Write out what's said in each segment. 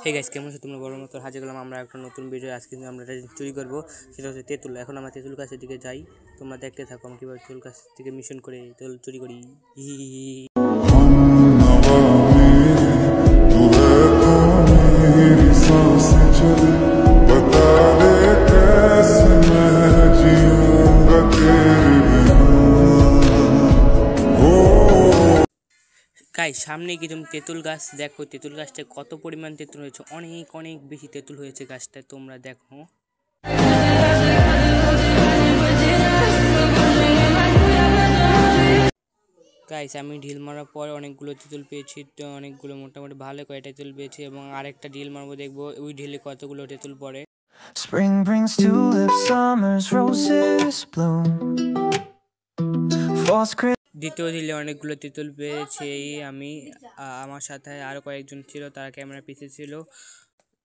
Hey guys, কেমন আছো তোমরা? বড় মতো হাজির করলাম আমরা একটা নতুন ভিডিও। আজকে আমরা চুরি করবো, সেটা হচ্ছে তেঁতুল। এখন আমরা তেঁতুল গাছের দিকে যাই, তোমরা দেখতে থাকো আমি কীভাবে তেঁতুল গাছ থেকে মিশন করে তেঁতুল চুরি করি। গাইস, সামনে কি তুমি তেঁতুল গাছ দেখো? তেঁতুল গাছটা কত পরিমাণ তেঁতুল হয়েছে, অনেক অনেক বেশি তেঁতুল হয়েছে গাছটা, তোমরা দেখো। গাইস, আমি ঢিল মারার পর অনেকগুলো তেঁতুল পেয়েছি, তো অনেকগুলো মোটামুটি ভালো কয়টা তেঁতুল পেয়েছি, এবং আরেকটা ঢিল মারবো, দেখবো ওই ঢিলে কতগুলো তেঁতুল পড়ে। Spring brings tulips, summer's roses bloom. দ্বিতীয় ঢিলে অনেকগুলো তেঁতুল পেয়েছি আমি। আমার সাথে আরও কয়েকজন ছিল, তারা ক্যামেরা পিছিয়ে ছিল,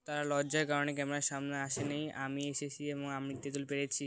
তারা লজ্জার কারণে ক্যামেরার সামনে আসেনি। আমি এসেছি এবং আমি তেঁতুল পেরেছি।